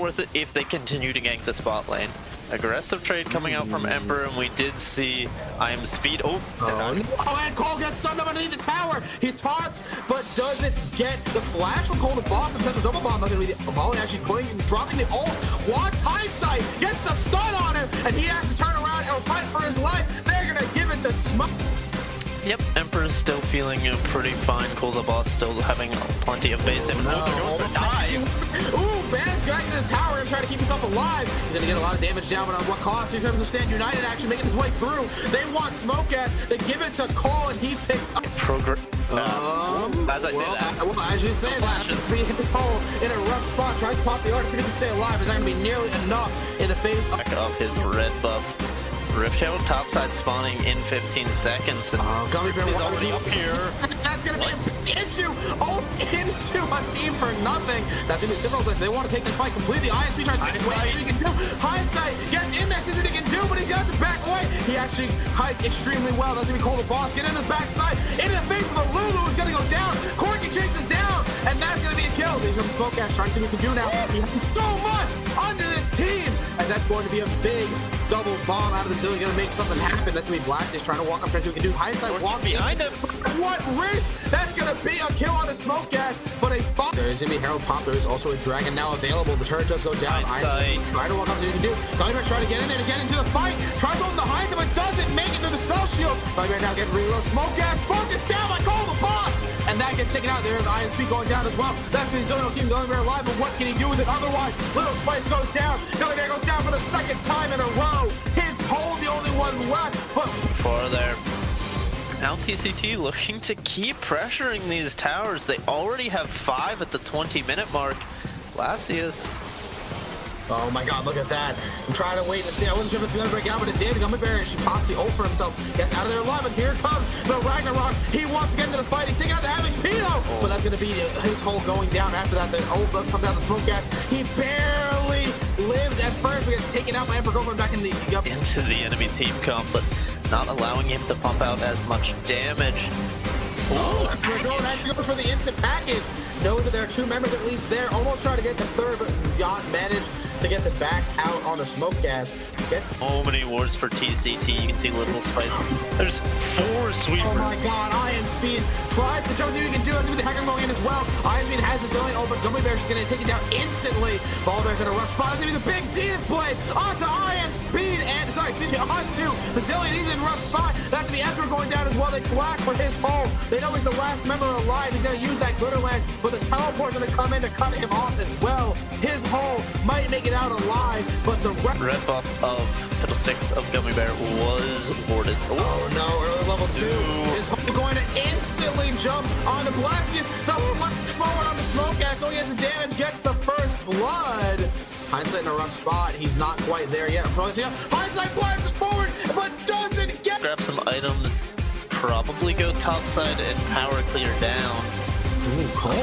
worth it if they continue to gank the spot lane. Aggressive trade coming out from Emperor, and we did see I am speed. Oh, and Cole gets stunned up underneath the tower. He taunts, but doesn't get the flash from Cole to boss. And touches double bomb. Not gonna be the volley actually dropping the ult. Wants hindsight, gets the stun on him, and he has to turn around and fight for his life. They're gonna give it to Smoke. Yep, Emperor's still feeling pretty fine. Cole the boss still having plenty of base damage. Oh, they're going for dive. Ooh, Ban's going to the tower and trying to keep himself alive. He's going to get a lot of damage down, but on what cost? He's trying to stand united, actually making his way through. They want smoke gas. They give it to Cole, and he picks up. As you say, that's going to be his hole in a rough spot. Tries to pop the art, see if he can stay alive. It's not going to be nearly enough in the face of his red buff. Rift Herald topside spawning in 15 seconds. And Gummy Bear is already up here. That's going to be a big issue. Ults into a team for nothing. That's going to be several places. They want to take this fight completely. ISP tries to make his way. He can do. Hindsight gets in there, sees what he can do, but he's got to back away. He actually hides extremely well. That's going to be Cole the boss. Get in the backside. In the face of a Lulu is going to go down. Corky chases down, and that's going to be a kill. These are Smoke Gas trying to see what he can do now. He has so much under this team, as that's going to be a big double bomb out of the zillion, gonna make something happen. That's gonna be Blast. He's trying to walk up, trying to see what he can do. Hindsight walk behind him. What risk? That's gonna be a kill on the smoke gas, but a bomb. There's gonna be Herald Pop. There's also a dragon now available. The turret does go down. Hindsight try to walk up, see what he can do. Gummy trying to get in there to get into the fight. Tries to hold the Hindsight, but doesn't make it through the spell shield. Gummy now getting really low. Smoke gas focused down by Cole the boss, and that gets taken out. There's IMSP going down as well. That's when Zillion will keep Gummy Bear alive, but what can he do with it otherwise? Little Spice goes down. Gummy Bear goes down for the second time in a row. His hole, the only one left. But for there. Now TCT looking to keep pressuring these towers. They already have 5 at the 20-minute mark. Glacius. Oh my god, look at that. I'm trying to wait to see. I wasn't sure if it's going to break out, but it did. Gummy Bear, she pops the ult for himself. Gets out of there alive, and here comes the Ragnarok. He wants to get into the fight. He's taking out the Havoc Speedo. But that's going to be his hole going down after that. The ult does come down the smoke gas. He barely lives at first, but gets taken out by Emperor going back into the enemy team comp, but not allowing him to pump out as much damage. Oh, actually goes for the instant package. Knows that there are 2 members at least there. Almost trying to get the third, but Yacht managed to get the back out on the smoke gas. Gets so many wards for TCT. You can see Little Spice. There's 4 sweepers. Oh my god, Iron Speed tries to jump, see what he can do. That's with the Hacker going in as well. Iron Speed has the Zillion ult, but Gummy Bear's just going to take it down instantly. Ball Bear's in a rough spot. It's going to be the big Zenith play onto Iron Speed, and onto the Zillion. He's in a rough spot. That's the Ezra going down as well. They flash for his hole. They know he's the last member alive. He's going to use that Glitter Lance, but the teleport's going to come in to cut him off as well. His hole might make it out alive, but the red buff of Fiddlesticks of Gummy Bear was warded. Oh no, early level 2 is going to instantly jump on the Blaxius. The flash forward on the smoke gas. So he has the damage, gets the first blood. Hindsight in a rough spot. He's not quite there yet. Hindsight flashes forward, but doesn't get. Grab some items. Probably go topside and power clear down. Ooh, Cole.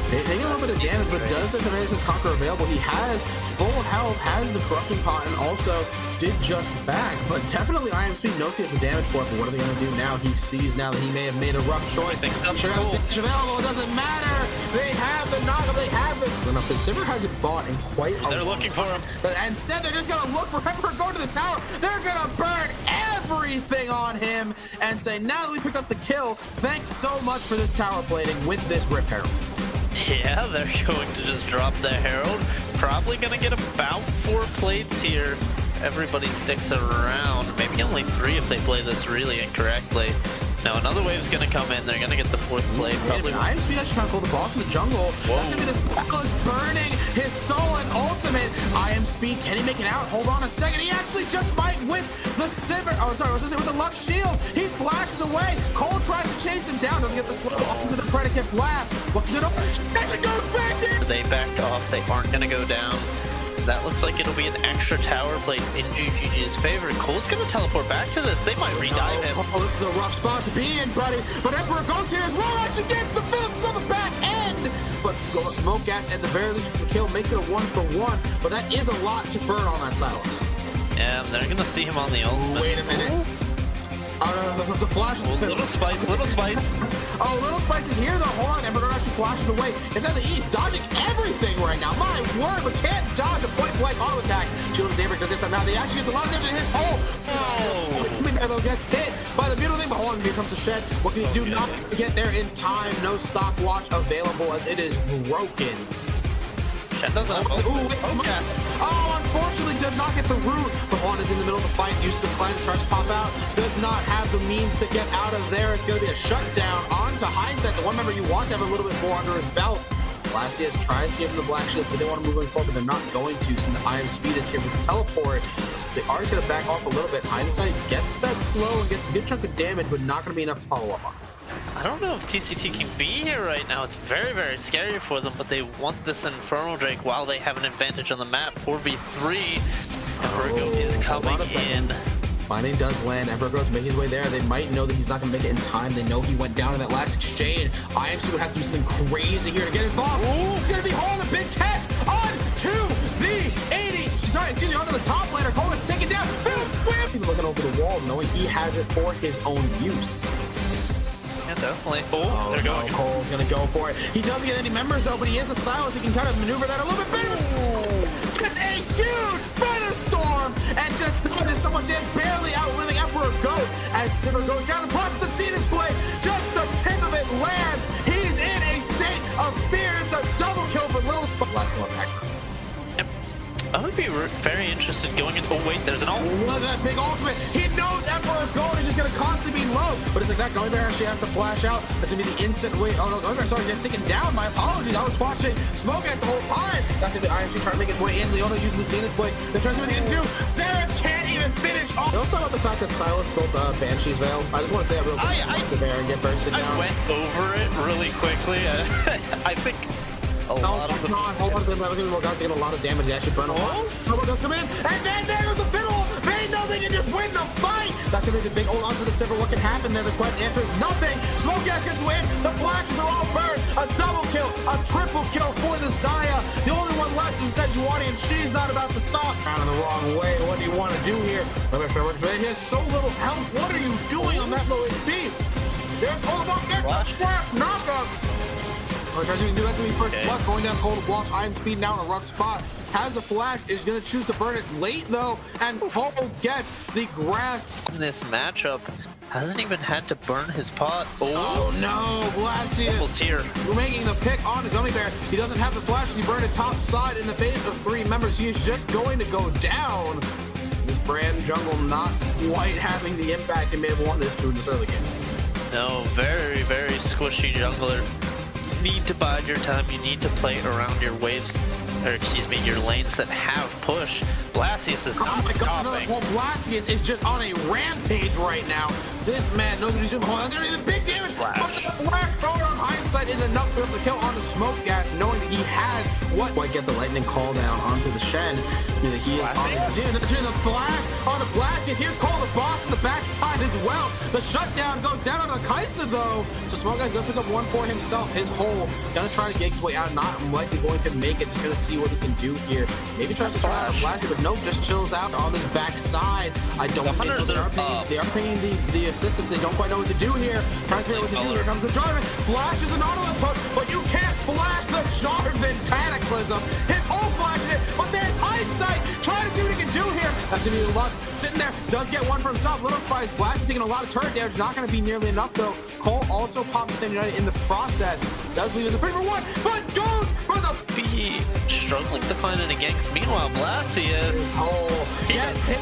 Taking a little bit of damage, but does have the Menace's Conquer available. He has full health, has the Corrupting Pot, and also did just back. But definitely IMSP knows he has the damage for it. But what are they going to do now? He sees now that he may have made a rough choice. Available. It doesn't matter. They have the knockup. They have this. Enough. The Sivir hasn't bought in quite a They're looking for him. And instead, they're just going to look for Emperor going to the tower. They're going to burn everything on him and say, now that we picked up the kill, thanks so much for this tower plating with this Rip Herald. Yeah, they're going to just drop the Herald. Probably going to get about 4 plates here. Everybody sticks around. Maybe only 3 if they play this really incorrectly. Now another wave's going to come in. They're going to get the 4th plate. Probably. IMSP actually trying to pull the boss in the jungle. Whoa. That's going to be the Speckless burning his stolen ultimate. IMSP, can he make it out? Hold on a second. He actually just might with the Sivir. Oh, sorry, I was going to say with the Lux Shield. He flashes away. Cole tries to chase him down. Doesn't get the slow up into the Predicate Blast. What's it up? It goes back in. They backed off. They aren't going to go down. That looks like it'll be an extra tower plate in GGG's favor. Cole's going to teleport back to this. They might redive him. Oh, this is a rough spot to be in, buddy. But Emperor goes here as well. Actually gets the finish on the back end. But Smoke Gas at the very least with the kill makes it a 1-for-1. But that is a lot to burn on that Silas. Yeah, they're going to see him on the ult. Wait a minute. Oh, no, the flash is Little Spice, Little Spice. Oh, Little Spice is here, though. Hold on, Emperor actually flashes away. It's at the east, dodging everything right now. My word, but can't dodge a point blank auto attack. Shield of Daybreak does get some now. They actually gets a lot of damage in his hole. Though gets hit by the beautiful thing, but hold on, here comes the Shed. What can he do? Not get there in time. No stopwatch available as it is broken. Shed doesn't have unfortunately does not get the root. But Juan is in the middle of the fight. Uses the cleanse, tries to pop out. Does not have the means to get out of there. It's going to be a shutdown onto Hindsight. The one member you want to have a little bit more under his belt. Glacius tries to give him the black shield, so they want to move going forward, but they're not going to. So the Iron Speed is here with the teleport. So they are just going to back off a little bit. Hindsight gets that slow and gets a good chunk of damage, but not going to be enough to follow up on. I don't know if TCT can be here right now. It's very, very scary for them, but they want this Infernal Drake while they have an advantage on the map. 4v3. Virgo is coming in. Binding does land. Evergrode's making his way there. They might know that he's not going to make it in time. They know he went down in that last exchange. IMC would have to do something crazy here to get involved. It's going to be holding a big catch onto the 80. Sorry, excuse me, onto the top laner. Cole gets taken down. He's looking over the wall, knowing he has it for his own use. Yeah, definitely. Oh, they're going. Cole's going to go for it. He doesn't get any members, though, but he is a Silas. He can kind of maneuver that a little bit better. It's a huge firestorm and just does so much damage, barely outliving Emperor Goat as Silver goes down and puts the Zenith Blade. Just the tip of it lands. He's in a state of fear. It's a double kill for Little Spot. Last kill on Pac-Man. I would be very interested going in. Oh wait, there's an ult. Look at that big ultimate. He knows Emperor Gold is just going to constantly be low. But it's like that Gummy Bear actually has to flash out. That's going to be the instant wait. Oh no, Gummy Bear, sorry, gets taken down. My apologies. I was watching Smoke at the whole time. That's going to be IMP trying to make his way in. Leona using the Zenith Blade. They're trying to see what they can do. Sarah can't even finish off. Let's talk about the fact that Silas built Banshee's Veil. I just want to say that real quick. The Bear and get bursted down. I went over it really quickly. I think a lot of the... Hold on, guys taking a lot of damage. They actually burn a lot. Does come in, and then there goes the fiddle. They know they can just win the fight. That's gonna be the big ult onto the Silver. What can happen there? The answer is nothing. Smoke Gas gets away. The flashes are all burned. A double kill, a triple kill for the Zaya. The only one left is Sejuani, and she's not about to stop. Kind of the wrong way. What do you want to do here? Let me show you. He has so little health. What are you doing on that low HP? There's all about knockup. Tries to do that to me first. Blood going down cold blocks. I'm speeding down a rough spot. Has the flash, is going to choose to burn it late though, and Paul gets the grasp. In this matchup, hasn't even had to burn his pot. Oh no, Glacius here. We're making the pick on the Gummy Bear. He doesn't have the flash, he burned it top side in the face of 3 members. He is just going to go down. This brand jungle not quite having the impact he may have wanted to in this early game. No, very, very squishy jungler. You need to bide your time. You need to play around your waves, or excuse me, your lanes that have push. Blasius is not stopping. Well, Blasius is just on a rampage right now. This man knows what he's doing. Hold on, there's a big damage. Flash thrown on Hindsight is enough to be able to kill onto Smoke Gas, knowing that he has what? Why get the lightning call down onto the Shen? He is the flash onto Blasius. Here's Cole the boss on the backside as well. The shutdown goes down on Kaisa though. So Smoke Gas does pick up one for himself. His hole gonna try to get his way out. Not likely going to make it. Just gonna see what he can do here. Maybe tries to try out Blasius, but nope, just chills out on this backside. I don't think they are paying the assistants. They don't quite know what to do here. Trying to figure out what to do. Here comes the Jarvan. Flashes the Nautilus hook, but you can't flash the Jarvan Cataclysm. His whole flashes it, but there's Hindsight trying to see what he can do here. That's gonna be the Lux sitting there. Does get one for himself. Little Spice Blast is taking a lot of turret damage. Not gonna be nearly enough though. Cole also pops the same United in the process. Does leave as a 3-for-1, but goes for the be struggling to find any ganks. Meanwhile, Blasius gets hit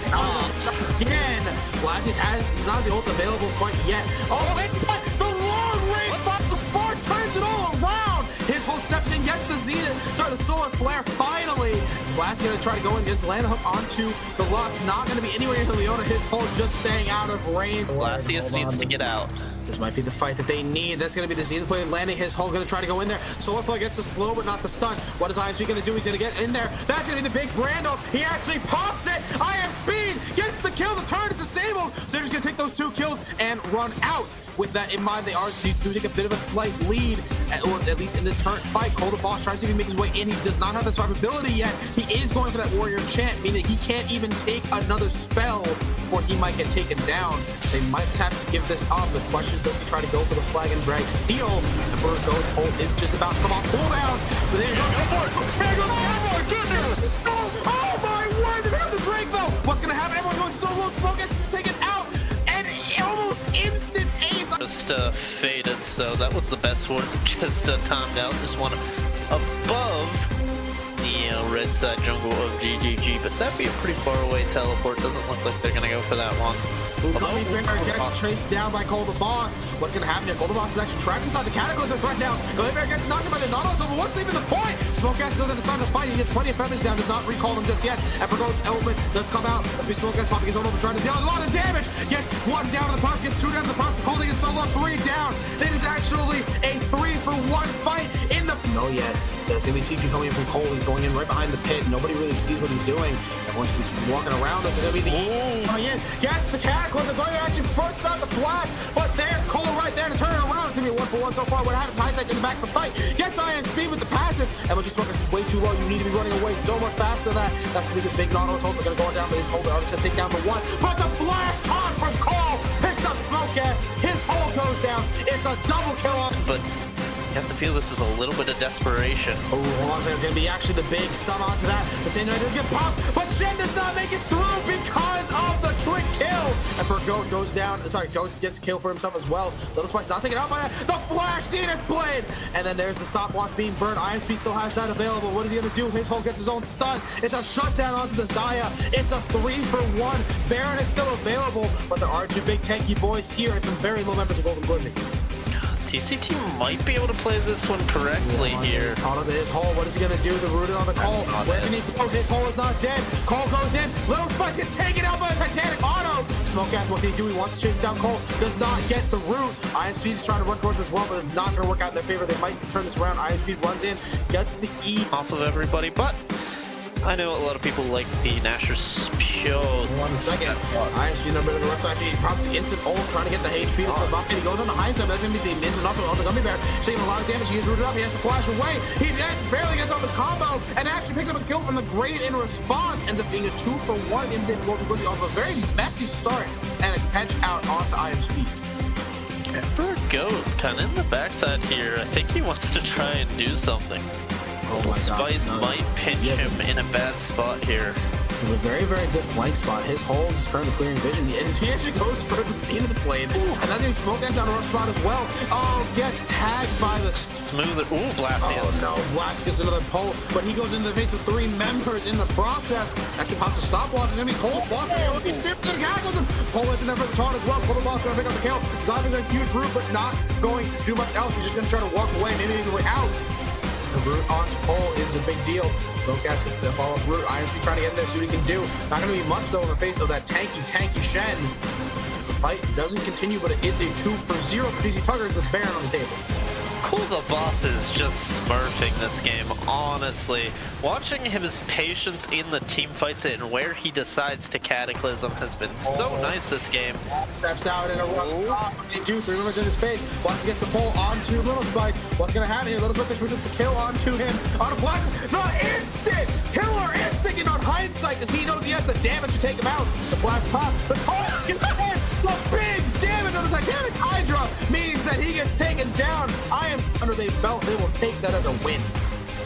again. Blasius is not the ult available quite yet. Oh, and the long range the Spark turns it all around. His whole steps in, gets the Zenith. Sorry, the Solar Flare finally. Blasius gonna try to go and get the land hook onto the Lux. Not gonna be anywhere near the Leona. His whole just staying out of range. Blasius needs to get out. This might be the fight that they need. That's going to be the Zenith Blade landing. His hull going to try to go in there. Solarflow gets the slow, but not the stun. What is IM Speed going to do? He's going to get in there. That's going to be the big Brando. He actually pops it. IM Speed gets the kill. The turret is disabled. So they're just going to take those 2 kills and run out. With that in mind, they do take a bit of a slight lead, or at least in this current fight. Cole the Boss tries to even make his way in. He does not have the survivability yet. He is going for that Warrior Chant, meaning he can't even take another spell before he might get taken down. They might have to give this up. The question is, does he try to go for the flag and drag steal? Emperor Goat's ult is just about to come off cooldown. But there he goes. Oh my goodness! Little Smoke gets taken out, and almost instant ace. Just faded, so that was the best one. Just timed out. There's one above the red side jungle of GGG, but that'd be a pretty far away teleport. Doesn't look like they're gonna go for that one. Gummy Bear gets chased down by Cole the Boss. What's gonna happen here? Cole the Boss is actually trapped inside the Cataclysm right now. Gummy Bear gets knocked by the Nautilus, but what's even the point? Smokeass still decided to fight. He gets plenty of feathers down, does not recall them just yet. Evergo's element does come out. Let's be Smokeass popping his own over, trying to deal a lot of damage. Gets one down to the process, gets two down to the process, holding it solo, three down. It is actually a 3-for-1 fight in the... No yet. There's gonna be TP coming in from Cole. He's going in right behind the pit. Nobody really sees what he's doing. And once he's walking around, this is gonna be the coming in. Gets the Cataclysm, going to actually first out the flash, but there's Cole right there to turn it around. It's gonna be a 1-for-1 so far. What happens? Hindsight in the back of the fight. Gets Iron Speed with the passive. And when you smoke is way too low, you need to be running away so much faster than that. That's gonna be the big Nautilus hold. They're gonna go down for his hold. They're just gonna take down the one. But the flash taunt from Cole picks up Smokeass. His hold goes down. It's a double kill off. But you have to feel this is a little bit of desperation. Oh, hold on a second. It's going to be actually the big stun onto that. The same night does get popped, but Shen does not make it through because of the quick kill. And Pergoat goes down. Sorry, Jones gets kill for himself as well. Little Spice not taken out by that. The Flash Zenith Blade. And then there's the stopwatch being burned. Iron Speed still has that available. What is he going to do? His hold gets his own stun. It's a shutdown onto the Zaya. It's a 3-for-1. Baron is still available, but there are two big tanky boys here and some very low members of Golden Blizzard. TCT might be able to play this one correctly here. Caught onto his hole. What is he going to do? The rooted on the Cole. Where can he go? His hole is not dead. Cole goes in. Little Spice gets taken out by the Titanic Auto. Smokeass, what can he do? He wants to chase down Cole. Does not get the root. Iron Speed is trying to run towards this well, but it's not going to work out in their favor. They might turn this around. Iron Speed runs in, gets the E off of everybody, but I know a lot of people like the Nashor's Show. Hold on a second. Iron Speed number the rest actually pops the instant ult, trying to get the HP to turn up, and he goes on the hindsight. That's gonna be the mins and also on the Gummy Bear, taking a lot of damage. He is rooted up. He has to flash away. He barely gets off his combo and actually picks up a kill from the Grave in response. Ends up being a 2-for-1 in the Golden Blizzard off a very messy start and a catch out onto Iron Speed. Emperor Goat kind of in the backside here. I think he wants to try and do something. Little Spice might pinch him in a bad spot here. It's a very, very good flank spot. His hold is currently clearing vision. He actually goes for the scene of the plane. And that's going to be Smokeass on a rough spot as well. Oh, gets tagged by the... Smooth it. Ooh, Blastius. Oh, no. Blast gets another pull, but he goes into the face of 3 members in the process. Actually pops a stopwatch. It's going to be Cole. Boss going to be 50 to the Cataclysm. Pull it in there for the taunt as well. Cole the Boss going to pick up the kill. Zombies a huge root, but not going to do much else. He's just going to try to walk away, maybe make his way out. The root onto Cole is a big deal. Smokeass gets the follow-up root. Iron Speed trying to get in there, see what he can do. Not going to be much, though, in the face of that tanky Shen. The fight doesn't continue, but it is a 2-for-0 for DC Tuggers with Baron on the table. Cole the Boss is just smurfing this game, honestly. Watching his patience in the team fights and where he decides to Cataclysm has been so nice this game. Steps down in a run. 2, 3 members in his face. Blast gets the pull onto Little Spice. What's going to happen here? Little Spice brings up the kill onto him. On a Blast. The instant killer instinct and on hindsight because he knows he has the damage to take him out. The Blast pop. The taunt gets hit. The big damage on the Titanic Hydra means that he gets taken down. I am under the belt. They will take that as a win.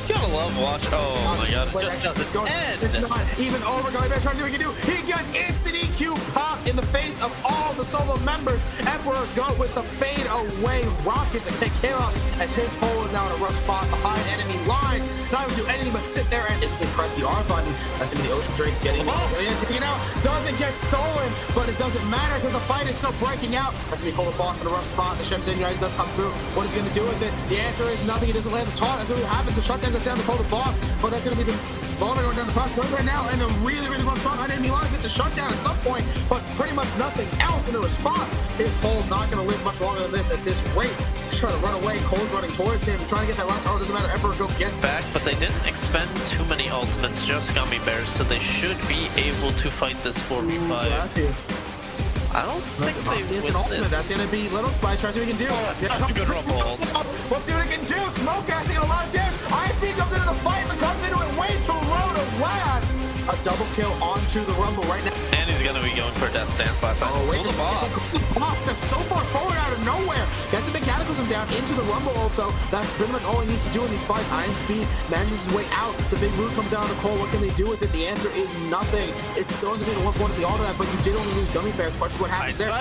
You gotta love watch. Oh my god, it just doesn't end. It's not even over. Gummy Bear tries to see what he can do. He gets instant EQ pop in the face of all the solo members. Emperor Goat with the fade away rocket to pick him up as his hole is now in a rough spot behind enemy lines. Not able to do anything but sit there and instantly press the R button. That's gonna be the Ocean Drake getting taken out. Doesn't get stolen, but it doesn't matter because the fight is still breaking out. That's gonna be Cole the Boss in a rough spot. The Shenzhen United does come through. What is he gonna do with it? The answer is nothing. He doesn't land the taunt. That's what happens. The shutdown goes down to Cole the Boss, but that's gonna be the Lover going down the path right now, and a really rough spot on enemy lines. It's a shutdown at some point, but pretty much nothing else in the response. His hold not going to live much longer than this at this rate. He's trying to run away. Cole's running towards him, trying to get that last. Oh, it doesn't matter. Emperor go get back, but they didn't expend too many ultimates, just Gummy Bears, so they should be able to fight this 4v5. I don't think they win this. That's going to be Little Spice. Try to see what he can do. Oh, that's such a good rumble hold. Let's see what he can do. Smokeass getting a lot of damage. IFB comes into the fight, but comes into it way too low to last. a double kill onto the Rumble right now. And he's gonna be going for a death stance last time. Oh, wait, the box. The boss steps so far forward out of nowhere. Gets the Mechanicism down into the Rumble ult, though. That's pretty much all he needs to do in these fights. Iron Speed manages his way out. The big root comes down to Cole. What can they do with it? The answer is nothing. It's still going to be the 1-1 at the auto that, but you did only lose Gummy Bears. Question what happens there.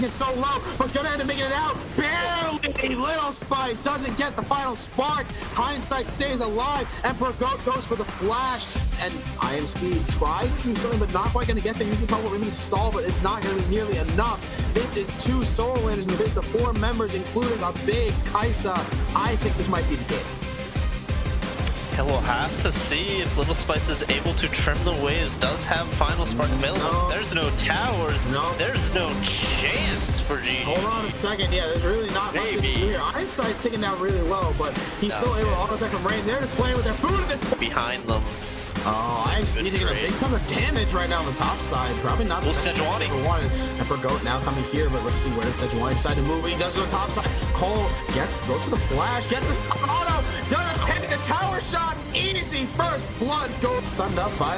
It's so low, but gonna end up making it out. Barely. Little Spice doesn't get the final spark. Hindsight stays alive. Emperor Goat goes for the flash. And Iron Speed tries to do something, but not quite going to get there. Using Bubble Rim to stall, but it's not going to be nearly enough. This is 2 solo landers in the face of 4 members, including a big Kaisa. I think this might be the game. Yeah, we'll have to see if Little Spice is able to trim the waves. Does have final spark available. No. There's no towers. No. There's no chance for GG. Hold on a second. Yeah, there's really not much to do here. Ironsight's taking down really low, but he's still able to auto attack from range. They're just playing with their food at this point. Behind them. Oh, I'm taking a big ton of damage right now on the top side. Probably not the best Sejuani. ever wanted. Emperor Goat now coming here, but let's see where does Sejuani decide to move. He does go top side. Cole goes for the flash, gets the stun auto, doesn't take the tower shots. Easy first blood. Goat stunned up by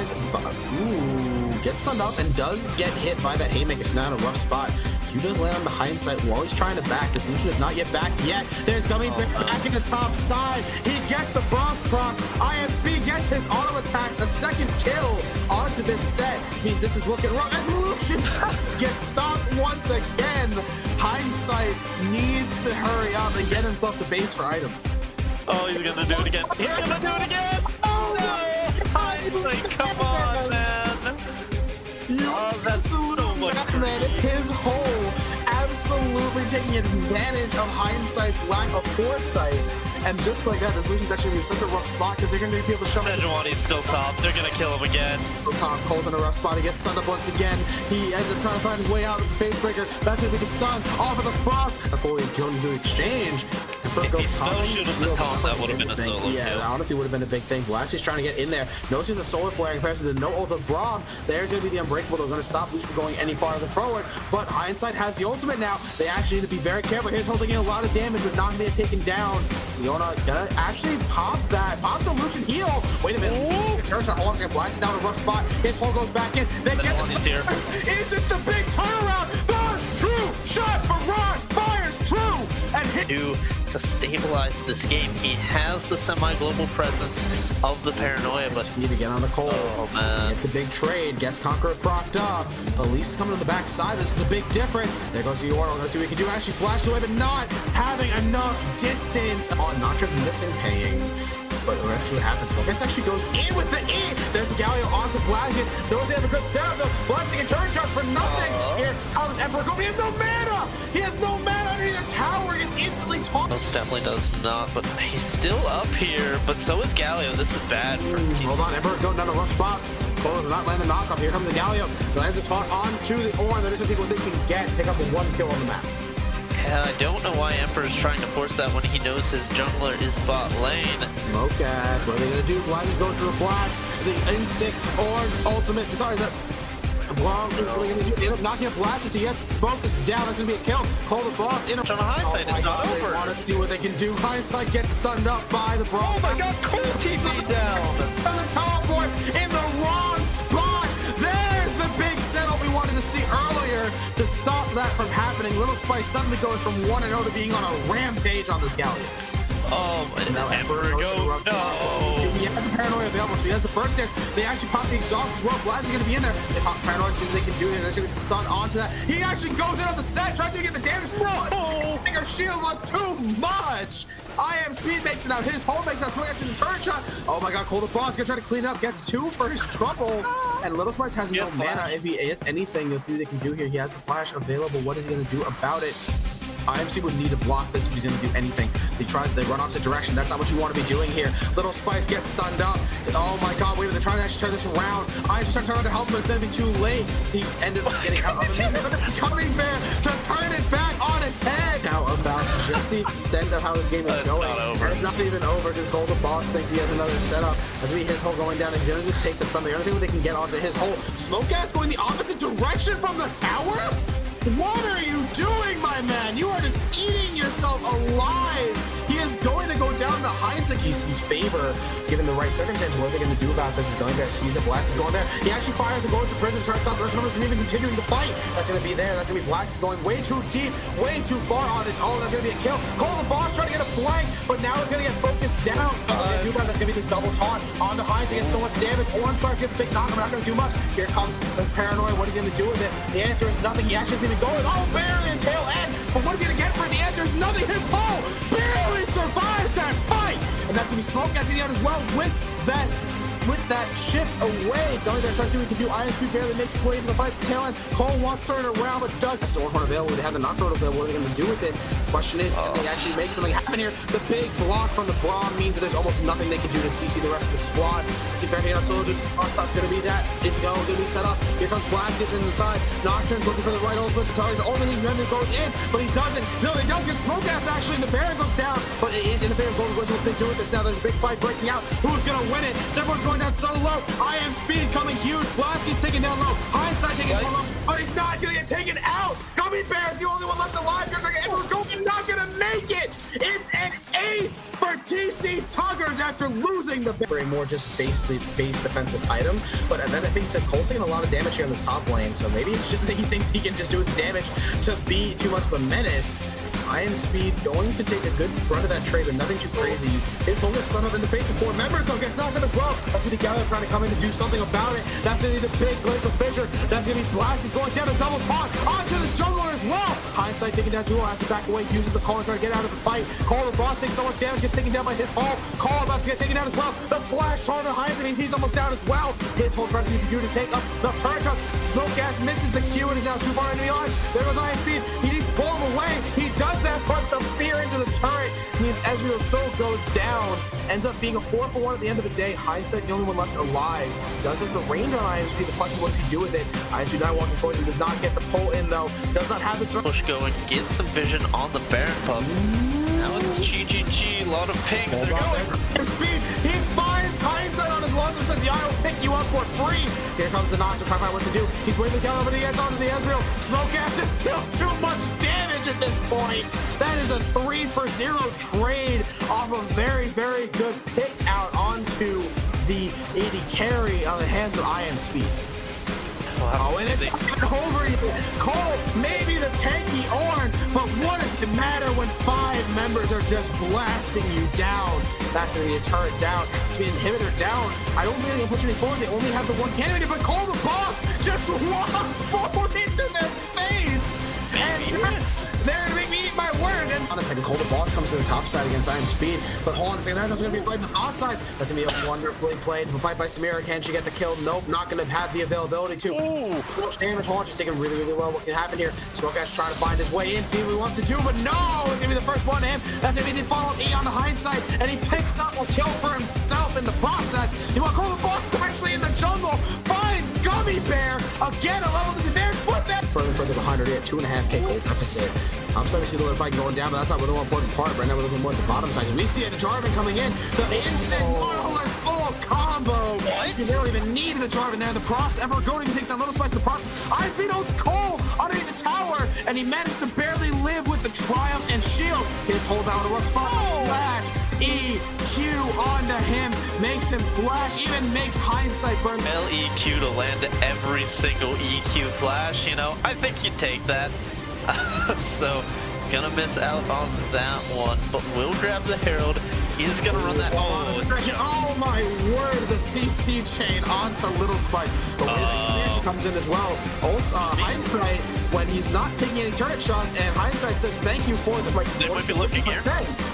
gets stunned up and does get hit by that haymaker. So now in a rough spot. Q does land on the hindsight while he's trying to back. The solution is not yet backed yet. There's Gummy Bear back in the top side. He gets the frost proc. IM Speed gets his auto attacks. A second kill onto this set means this is looking rough. As Lucian gets stopped once again. Hindsight needs to hurry up and get himself to base for items. Oh, he's gonna do it again. He's gonna do it again. Oh no! Hindsight, come on, man. That's so much man. His hole absolutely taking advantage of Hindsight's lack of foresight. And just like that, the solution's actually in such a rough spot because they're going to be able to show him. Sejuani's still top. They're going to kill him again. Top Cole's in a rough spot. He gets stunned up once again. He ends up trying to find his way out of the face breaker. That's going to be the stun off of the frost. Before he killed him to exchange. If he spell shoot him the taunt, that would have been a solo kill. kill. That honestly would have been a big thing. Blasty's trying to get in there. Noticing the solar flare in comparison to no ult of Braum. There's going to be the unbreakable. They're going to stop Lucian from going any farther forward. But Hindsight has the ultimate now. They actually need to be very careful. He's holding in a lot of damage, but not going to be taken down. Leona gonna actually pop that. Pops a Lucian heal. Wait a minute. Turn shot. Hold on. Blasts down a rough spot. His hole goes back in. Then get the Is it the big turnaround? The true shot for Rod fires true and hit. To stabilize this game, he has the semi-global presence of the paranoia, but need to get on the Cole. Oh man, get the big trade, gets Conqueror procced up. Elise is coming to the backside. This is the big difference. There goes the Yordle. Let's see what we can do. Actually flash away, but not having enough distance. Oh, Notch's missing paying. But let's see what happens. Focus actually goes in with the E. There's the Galio onto Blasius. Those have a good start though. Blasius and turn shots for nothing. Here comes Emperor Goat. He has no mana. He has no mana underneath the tower. It's instantly tossed. Most definitely does not, but he's still up here. But so is Galio. This is bad for Hold on, Emperor Goat down a rough spot. Cole does not land the knockoff. Here comes the Galio. Lands a taunt onto the Ornn. They're just gonna take what they can get. Pick up a 1 kill on the map. Yeah, I don't know why Emperor is trying to force that when he knows his jungler is bot lane. Mocass, what are they gonna do? Blasius going through the flash. The instinct or ultimate. Sorry, the Braum end up knocking up Blasius. He gets focused down. That's gonna be a kill. Call the boss in a Hindsight. It's not over. They want to see what they can do. Hindsight gets stunned up by the Braum. Oh my god, Cole TP down. And the teleport in the wrong spot. There's the big setup we wanted to see earlier to stop that from happening. Little Spice suddenly goes from 1-0 to being on a rampage on this Galleon. Oh, and now Emperor go. No. He has the paranoia available, so he has the first hit. They actually pop the exhaust as well. Blast is going to be in there. They pop paranoia as soon as they can do it. They're going to stun onto that. He actually goes in on the set, tries to get the damage. No. Her shield was too much. IM Speed makes it out. His hole makes out. Swing as his turn shot. Oh my god, Cole the boss gonna try to clean it up. Gets 2 for his trouble. And Little Spice has no mana. If he hits anything, let's see what they can do here. He has the flash available. What is he gonna do about it? IMC would need to block this if he's going to do anything. They run opposite direction. That's not what you want to be doing here. Little Spice gets stunned up. Oh my god, wait, they're trying to actually turn this around. IMC started turning around to help him, but it's going to be too late. He ended up getting out of it. Coming there to turn it back on its head. Now about just the extent of how this game is going. It's not even over because Cole the boss thinks he has another setup. That's going to be his hole going down. He's going to just take them something. The only thing they can get onto his hole. Smoke gas going the opposite direction from the tower? What are you doing, my man? You are just eating yourself alive. He is going to go down to Heinzek. He sees favor given the right circumstance. What are they going to do about this? He's going there, sees the blast is going there. He actually fires and goes to prison, tries to stop the rest of members from even continuing the fight. That's going to be there. That's going to be blast is going way too deep, way too far on his own. That's going to be a kill. Cole the boss trying to get a flank, but now it's going to get focused down. That's going to be the double taunt onto Heinzek. Gets so much damage. Orange tries to get the big knock. We're not going to do much. Here comes the paranoia. What is he going to do with it? The answer is nothing. He actually isn't even going. Oh, barely in tail end. But what is he going to get for it? The answer is nothing. His hull barely survives that fight. And that's going to be Smoke getting out as well with that shift away. Going there, trying to see what he can do. ISP barely makes his way into the fight. Tail end. Cole wants to turn around, but does. That's the one horn available. They have the knockdown available. What are they going to do with it? Question is, can they actually make something happen here? The big block from the Braum means that there's almost nothing they can do to CC the rest of the squad. See, Barricade on solo. That's going to be that. It's going to be set up. Here comes Blastius in the side. Nocturne looking for the right ultimate. The target. The only remnant goes in, but he doesn't. No, he does get smoke gas actually, and the Baron goes down, but it is in the Baron. Golden Wizard. What they do with this now? There's a big fight breaking out. Who's going to win it? Everyone's going down so low. I am speed coming huge. Blasty's taken down low. Hindsight taking down low. But he's not going to get taken out. Gummy Bear's the only one left alive. And we're not going to make it. It's an ace for TC Tuggers after losing the very more just basically base defensive item. But then it being said, Cole's taking a lot of damage here in this top lane. So maybe it's just that he thinks he can just do the damage to be too much of a menace. I am speed going to take a good run of that trade, but nothing too crazy. His whole gets slammed up in the face of 4 members, though, gets knocked up as well. That's going to be Gallagher trying to come in to do something about it. That's going to be the big glacial fissure. That's going to be Blast. He's going down a double taunt onto the jungler as well. Hindsight taking down Jewel, has to back away, uses the call trying to get out of the fight. Call the boss takes so much damage, gets taken down by his hull. Call about to get taken down as well. The flash taunt on Hindsight, he's almost down as well. His hull tries to do to take up enough turret shots. No gas misses the Q and is now too far into the line. There goes Iron Speed. He needs to pull him away. He does that, but the fear into the turret means Ezreal still goes down. Ends up being a 4-for-1 at the end of the day. Hindsight, the only one left alive. Does have the range on ISP. The question is, what does he do with it? ISP not walking forward. He does not get the pull in, though. Does not have the push going. Get some vision on the Baron pup. Now it's GGG. A lot of pings. They're going. Speed. He finds Hindsight on his lungs and says, "I will pick you up for free." Here comes the Nocturne trying to find what to do. He's waiting to go, but he gets onto the Ezreal. Smoke Ash just deals too much damage at this point. That is a 3-for-0 trade off a very, very good pick out onto the AD carry on the hands of I Am Speed. Oh, and it's not over yet. Cole, maybe the tanky Ornn, but what does it matter when 5 members are just blasting you down? That's going to be a turret down. It's going to be an inhibitor down. I don't think they can push any forward. They only have the one candidate, but Cole the boss just walks forward into their face. And they're going to make me eat my word. And on a second, Cole the boss comes to the top side against I Am Speed, but hold on a second, that's going to be a fight on the outside. That's going to be a wonderfully played fight by Samira. Can she get the kill? Nope, not going to have the availability to. Much damage. Hold on, she's taking really, really well. What can happen here? Smoke Ash trying to find his way in, see what he wants to do, but no! It's going to be the first one to him. That's going to be the follow-up E on the Hindsight, and he picks up a kill for himself in the process. You want Cole the boss actually in the jungle, finds Gummy Bear, again a level disadvantage, put that further behind her, they had 2.5k gold deficit. I'm starting to see the little fight going down, but that's not really the more important part. Right now we're looking more at the bottom side. We see a Jarvan coming in, the instant marvelous full combo. You don't even need the Jarvan there. The process, Emperor Goat even takes on Little Spice in the process. ISP owns Cole underneath the tower, and he managed to barely live with the Triumph and Shield. His hold down a rough spot. Flash, EQ onto him, makes him flash, even makes Hindsight burn. LEQ to land every single EQ flash, you know, I think you'd take that. So, gonna miss out on that one, but will grab the Herald. He's gonna run that. Oh my word, the CC chain onto Little Spike. The way that comes in as well. Ults Hindsight when he's not taking any turret shots, and Hindsight says thank you for the They might be looking here.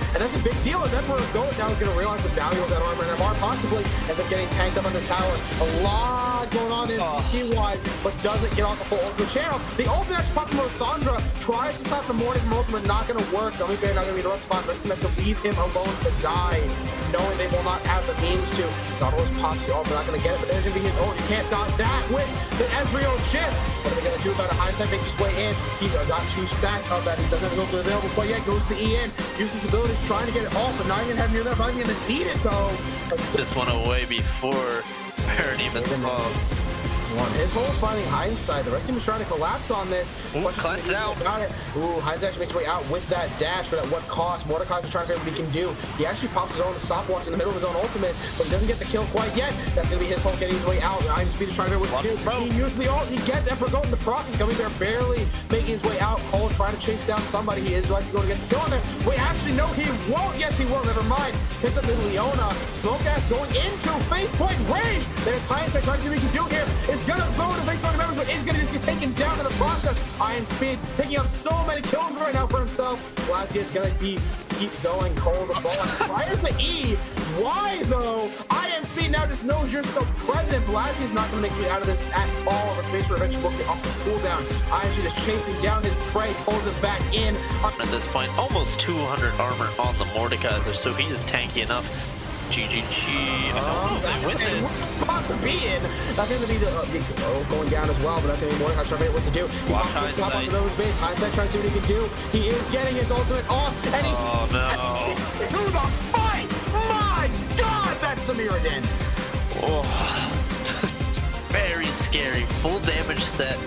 And that's a big deal as Emperor Goat now is going to realize the value of that armor and MR, possibly end up getting tanked up on the tower. A lot going on in CC-wide, but doesn't get off the full ultimate channel. The ultimate actually popped from Lysandra, tries to stop the morning from ultimate, not going to work. Gummy Bear not going to be the right spot. Listen, have to leave him alone to die, knowing they will not have the means to. Nautilus pops the ult, they're not going to get it, but there's going to be his ult. You can't dodge that with the Ezreal shift. What are they going to do about it? Hindsight makes his way in. He's got 2 stacks of that. He doesn't have his ult available quite yet. Goes to the EN, uses his abilities, trying to get it off, but not even have near there. Not even going to need it though. This one away before Baron even spawns. one. His hole's finding hindsight. The rest of him is trying to collapse on this. Ooh, cleanse out. Got it. Ooh, hindsight actually makes his way out with that dash, but at what cost? Mordekaiser's trying to figure out what he can do. He actually pops his own stopwatch in the middle of his own ultimate, but he doesn't get the kill quite yet. That's gonna be his hole getting his way out. Iron Speed is trying to figure out what to do. He used the ult. He gets Emperor Goat in the process, coming there, barely making his way out. Cole trying to chase down somebody. He is likely going to get the kill on there. Wait, actually, no, he won't. Yes, he will. Never mind. Hits up the Leona. Smoke gas going into face point range. There's hindsight trying to see what he can do here. It's gonna go to face on the members, but is gonna just get taken down in the process. Iron Speed picking up so many kills right now for himself. Lassie is gonna keep going. Cole the ball. Fires the E. Why though? Iron Speed now just knows you're so present. Blasie's not gonna make me out of this at all. The face eventually will get off the cooldown. Iron Speed is chasing down his prey, pulls it back in. At this point, almost 200 armor on the Mordekaiser, so he is tanky enough. GGG. They win it. What spot to be in? That's going to be the going down as well, but that's going to be Mordekaiser trying to figure out what to do. He Watch pops the top hindsight. onto those base. Hindsight trying to see what he can do. He is getting his ultimate off, and he's to the fight. My God, that's Samiradin. Oh, it's very scary. Full damage set.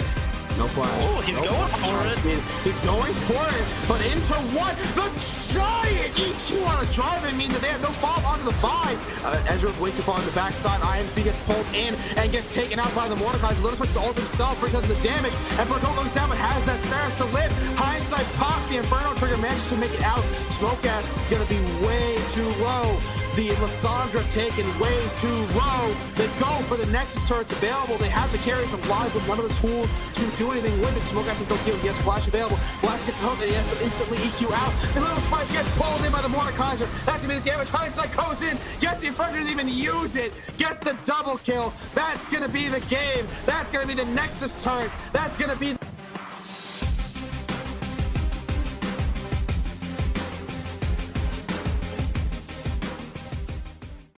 No flash. Oh, he's going for it. He's going for it, but into what? The giant EQ on a drive-in means that they have no follow onto the 5. Ezreal's way too far on the backside. IMSB gets pulled in and gets taken out by the Mordekaiser. Little switch to ult himself because of the damage. And Bergo goes down, but has that Saris to live. Hindsight pops the Inferno trigger, manages to make it out. Smoke gas gonna be way too low. The Lissandra taken way too low. They go for the Nexus turrets available. They have the carries alive with none of the tools to do anything with it. Smoke gas is still healed. He has Flash available. Blast gets hooked and he has to instantly EQ out. The Little Spice gets pulled in by the Mordekaiser. That's gonna be the damage. Hindsight goes in, gets the Inferno, doesn't even use it. Gets the double kill. That's gonna be the game. That's gonna be the Nexus turret. That's gonna be